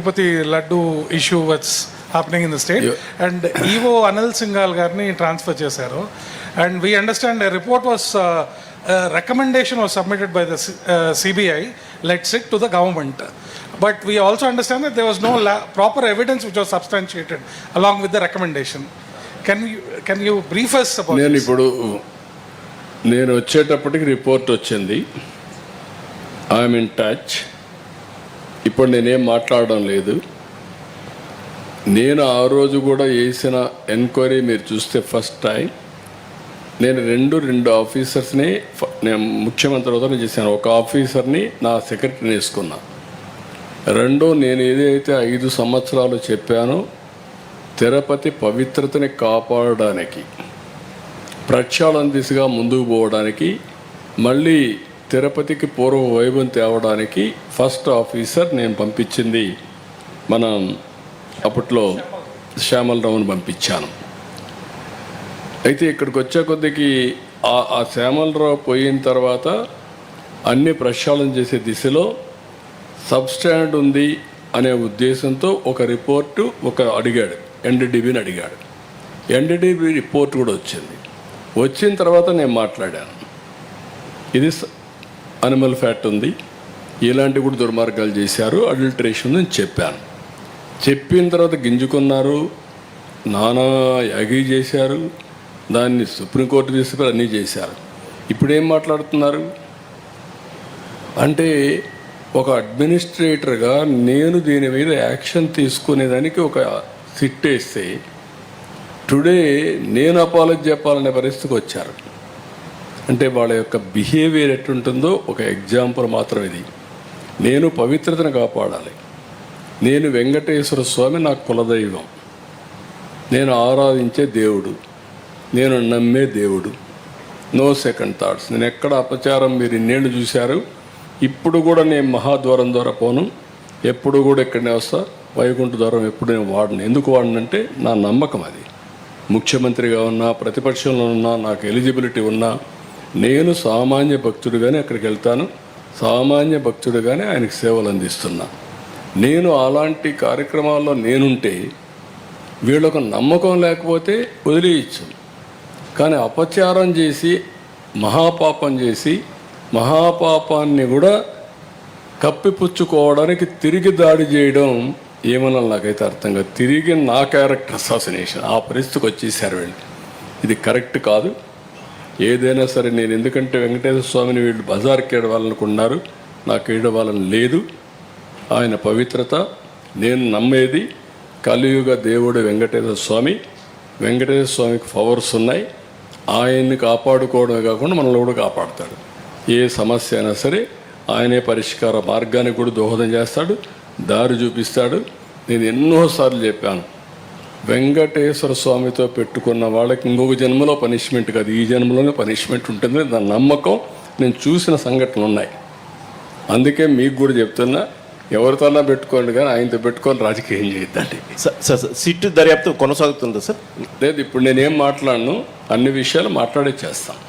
Tirupati Laddu issue what's happening in the state, and EO Anil Singhal garni transfer chesaru, and we understand a report was a recommendation was submitted by the CBI, let's say, to the government, but we also understand that there was no proper evidence which was substantiated along with the recommendation. Can you brief us about this? నేను వచ్చేటప్పటికి report వచ్చింది. I'm in touch. ఇప్పుడు నేనేం మాట్లాడడం లేదు. నేను ఆ రోజు కూడా చేసిన ఎంక్వైరీ మీరు చూస్తే ఫస్ట్ టైం నేను రెండు ఆఫీసర్స్ని నేను ముఖ్యమంత్రి హోదాలో చేశాను. ఒక ఆఫీసర్ని నా సెక్రటరీని వేసుకున్నా. నేను ఏదైతే 5 సంవత్సరాలు చెప్పానో తిరుపతి పవిత్రతని కాపాడడానికి, ప్రక్షాళన దిశగా ముందుకు పోవడానికి, మళ్ళీ తిరుపతికి పూర్వ వైభవం తేవడానికి ఫస్ట్ ఆఫీసర్ నేను పంపించింది మనం అప్పట్లో శ్యామలరావుని పంపించాను. అయితే ఇక్కడికి వచ్చే కొద్దికి ఆ శ్యామలరావు పోయిన తర్వాత అన్ని ప్రక్షాళన చేసే దిశలో సబ్స్టాండ్ ఉంది అనే ఉద్దేశంతో ఒక రిపోర్టు అడిగాడు, ఎన్డీడీబీని అడిగాడు. ఎన్డీడీబీ రిపోర్ట్ కూడా వచ్చిన తర్వాత నేను మాట్లాడాను. ఇది అనిమల్ ఫ్యాట్ ఉంది, ఇలాంటివి కూడా దుర్మార్గాలు చేశారు, అడల్టరేషన్ అని చెప్పాను. చెప్పిన తర్వాత గింజుకున్నారు, నానా యాగి చేశారు, దాన్ని సుప్రీంకోర్టు తీసుకుని అన్నీ చేశారు. ఇప్పుడేం మాట్లాడుతున్నారు అంటే, ఒక అడ్మినిస్ట్రేటర్గా నేను దీని మీద యాక్షన్ తీసుకునేదానికి ఒక సిట్ వేస్తే టుడే నేను అపాలజీ చెప్పాలనే పరిస్థితికి వచ్చారు. అంటే వాళ్ళ యొక్క బిహేవియర్ ఎట్టుంటుందో ఒక ఎగ్జాంపుల్ మాత్రం ఇది. నేను పవిత్రతను కాపాడాలి. నేను వెంకటేశ్వర స్వామి నా కులదైవం, నేను ఆరాధించే దేవుడు, నేను నమ్మే దేవుడు. No second thoughts. నేను ఎక్కడ అపచారం మీరు ఇన్నేళ్ళు చూశారు. ఇప్పుడు కూడా నేను మహాద్వారం ద్వారా పోను, ఎప్పుడు కూడా ఇక్కడనే వస్తా. వైకుంఠ ద్వారం ఎప్పుడు నేను వాడను. ఎందుకు వాడనంటే నా నమ్మకం అది. ముఖ్యమంత్రిగా ఉన్నా, ప్రతిపక్షంలో ఉన్నా, నాకు ఎలిజిబిలిటీ ఉన్నా, నేను సామాన్య భక్తుడిగానే అక్కడికి వెళ్తాను, సామాన్య భక్తుడిగానే ఆయనకు సేవలు అందిస్తున్నా. నేను అలాంటి కార్యక్రమాల్లో నేనుంటే వీళ్ళకు నమ్మకం లేకపోతే వదిలేయచ్చు. కానీ అపచారం చేసి, మహాపాపం చేసి, మహాపాపాన్ని కూడా కప్పిపుచ్చుకోవడానికి తిరిగి దాడి చేయడం ఏమన్నా నాకైతే అర్థం కాదు. తిరిగి నా క్యారెక్టర్ అసాసినేషన్ ఆ పరిస్థితికి వచ్చేసారు వీళ్ళు. ఇది కరెక్ట్ కాదు. ఏదైనా సరే నేను, ఎందుకంటే వెంకటేశ్వర స్వామిని వీళ్ళు బజార్కి ఏడవాలనుకున్నారు, నాకు ఏడవాలని లేదు. ఆయన పవిత్రత నేను నమ్మేది. కలియుగ దేవుడు వెంకటేశ్వర స్వామి. వెంకటేశ్వర స్వామికి పవర్స్ ఉన్నాయి. ఆయన్ని కాపాడుకోవడమే కాకుండా మనల్ని కూడా కాపాడుతాడు. ఏ సమస్య అయినా సరే ఆయనే పరిష్కార మార్గానికి కూడా దోహదం చేస్తాడు, దారి చూపిస్తాడు. నేను ఎన్నోసార్లు చెప్పాను, వెంకటేశ్వర స్వామితో పెట్టుకున్న వాళ్ళకి ఇంకొక జన్మలో పనిష్మెంట్ కాదు, ఈ జన్మలోనే పనిష్మెంట్ ఉంటుంది. నా నమ్మకం. నేను చూసిన సంఘటనలు ఉన్నాయి. అందుకే మీకు కూడా చెప్తున్నా, ఎవరితోనా పెట్టుకోండి కానీ ఆయనతో పెట్టుకొని రాజకీయం చేయొద్దండి. సార్, సిట్ దర్యాప్తు కొనసాగుతుందా సార్? లేదు, ఇప్పుడు నేనేం మాట్లాడను, అన్ని విషయాలు మాట్లాడే చేస్తాను.